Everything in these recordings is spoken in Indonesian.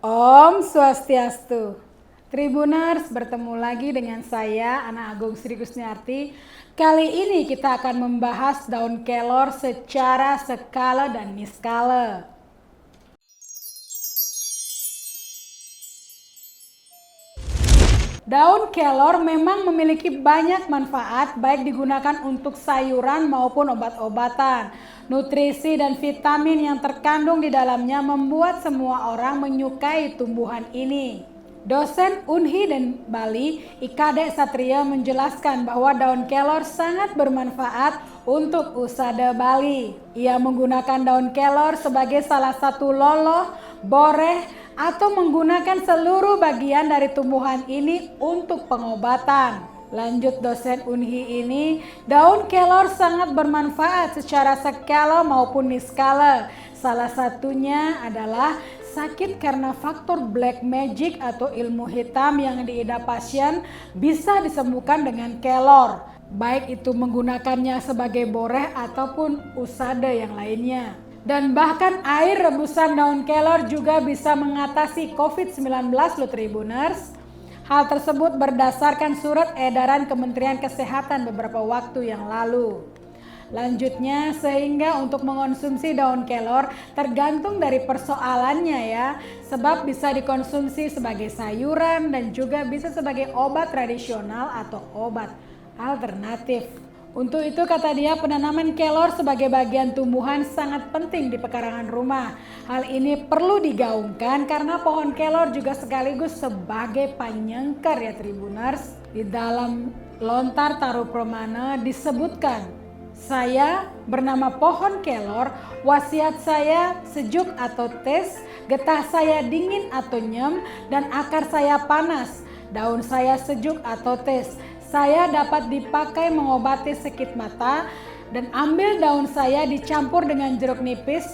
Om Swastiastu. Tribuners, bertemu lagi dengan saya Ana Agung Sri Kusniarti. Kali ini kita akan membahas daun kelor secara skala dan niskala. Daun kelor memang memiliki banyak manfaat, baik digunakan untuk sayuran maupun obat-obatan. Nutrisi dan vitamin yang terkandung di dalamnya membuat semua orang menyukai tumbuhan ini. Dosen Unhi dan Bali, Ikade Satria menjelaskan bahwa daun kelor sangat bermanfaat untuk usada Bali. Ia menggunakan daun kelor sebagai salah satu loloh, boreh, atau menggunakan seluruh bagian dari tumbuhan ini untuk pengobatan. Lanjut dosen Unhi ini, daun kelor sangat bermanfaat secara skala maupun niskala. Salah satunya adalah sakit karena faktor black magic atau ilmu hitam yang diidap pasien bisa disembuhkan dengan kelor. Baik itu menggunakannya sebagai boreh ataupun usada yang lainnya. Dan bahkan air rebusan daun kelor juga bisa mengatasi COVID-19 loh Tribuners. Hal tersebut berdasarkan surat edaran Kementerian Kesehatan beberapa waktu yang lalu. Lanjutnya, sehingga untuk mengonsumsi daun kelor tergantung dari persoalannya ya. Sebab bisa dikonsumsi sebagai sayuran dan juga bisa sebagai obat tradisional atau obat alternatif. Untuk itu kata dia, penanaman kelor sebagai bagian tumbuhan sangat penting di pekarangan rumah. Hal ini perlu digaungkan karena pohon kelor juga sekaligus sebagai penyengker ya Tribuners. Di dalam lontar taruh pramana disebutkan, saya bernama pohon kelor, wasiat saya sejuk atau tes, getah saya dingin atau nyem, dan akar saya panas, daun saya sejuk atau tes. Saya dapat dipakai mengobati sakit mata, dan ambil daun saya dicampur dengan jeruk nipis,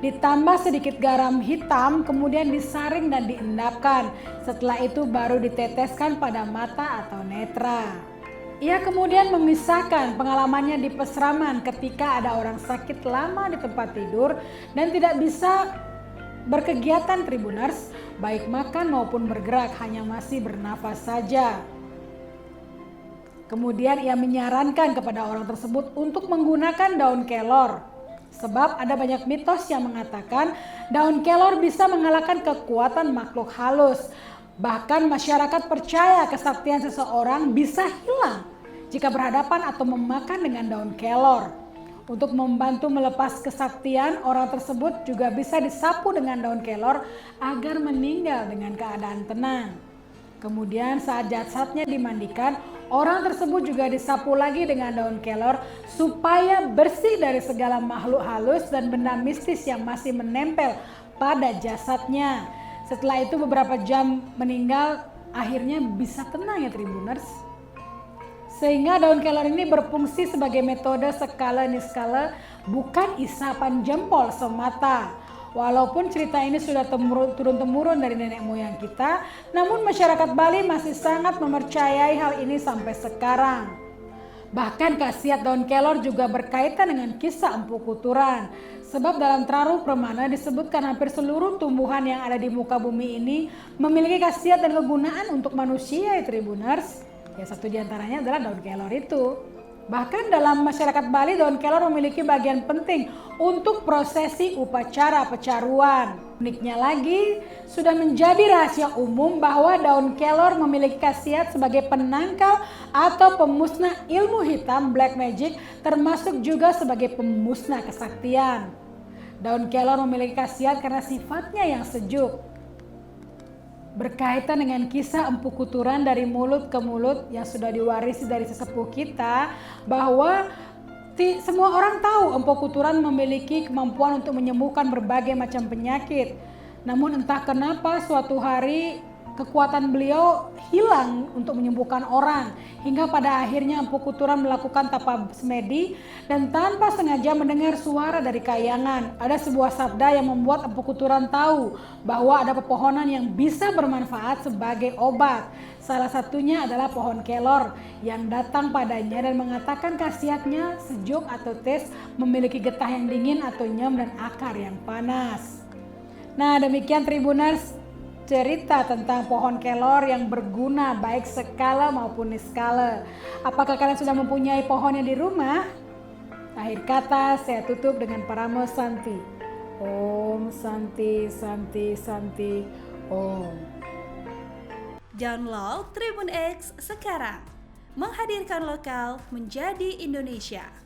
ditambah sedikit garam hitam, kemudian disaring dan diendapkan. Setelah itu baru diteteskan pada mata atau netra. Ia kemudian memisahkan pengalamannya di Pesraman ketika ada orang sakit lama di tempat tidur dan tidak bisa berkegiatan Tribuners, baik makan maupun bergerak, hanya masih bernafas saja. Kemudian ia menyarankan kepada orang tersebut untuk menggunakan daun kelor. Sebab ada banyak mitos yang mengatakan daun kelor bisa mengalahkan kekuatan makhluk halus. Bahkan masyarakat percaya kesaktian seseorang bisa hilang jika berhadapan atau memakan dengan daun kelor. Untuk membantu melepas kesaktian, orang tersebut juga bisa disapu dengan daun kelor agar meninggal dengan keadaan tenang. Kemudian saat jasadnya dimandikan, orang tersebut juga disapu lagi dengan daun kelor supaya bersih dari segala makhluk halus dan benda mistis yang masih menempel pada jasadnya. Setelah itu beberapa jam meninggal, akhirnya bisa tenang ya Tribuners. Sehingga daun kelor ini berfungsi sebagai metode skala niskala, bukan isapan jempol semata. Walaupun cerita ini sudah turun-temurun dari nenek moyang kita, namun masyarakat Bali masih sangat mempercayai hal ini sampai sekarang. Bahkan khasiat daun kelor juga berkaitan dengan kisah Empu Kuturan. Sebab dalam Traruh Pramana disebutkan hampir seluruh tumbuhan yang ada di muka bumi ini memiliki khasiat dan kegunaan untuk manusia ya Tribuners. Ya, satu diantaranya adalah daun kelor itu. Bahkan dalam masyarakat Bali, daun kelor memiliki bagian penting untuk prosesi upacara pecaruan. Uniknya lagi, sudah menjadi rahasia umum bahwa daun kelor memiliki khasiat sebagai penangkal atau pemusnah ilmu hitam black magic, termasuk juga sebagai pemusnah kesaktian. Daun kelor memiliki khasiat karena sifatnya yang sejuk. Berkaitan dengan kisah Empu Kuturan dari mulut ke mulut yang sudah diwarisi dari sesepuh kita, bahwa semua orang tahu Empu Kuturan memiliki kemampuan untuk menyembuhkan berbagai macam penyakit. Namun entah kenapa suatu hari kekuatan beliau hilang untuk menyembuhkan orang, hingga pada akhirnya Empu Kuturan melakukan tapa semedi dan tanpa sengaja mendengar suara dari kayangan. Ada sebuah sabda yang membuat Empu Kuturan tahu bahwa ada pepohonan yang bisa bermanfaat sebagai obat. Salah satunya adalah pohon kelor yang datang padanya dan mengatakan khasiatnya sejuk atau tes, memiliki getah yang dingin atau nyem, dan akar yang panas. Nah, demikian Tribuners bercerita tentang pohon kelor yang berguna baik skala maupun niskala. Apakah kalian sudah mempunyai pohonnya di rumah? Akhir kata saya tutup dengan paramo Santi. Om Santi Santi Santi Om. Download Tribun X sekarang. Menghadirkan lokal menjadi Indonesia.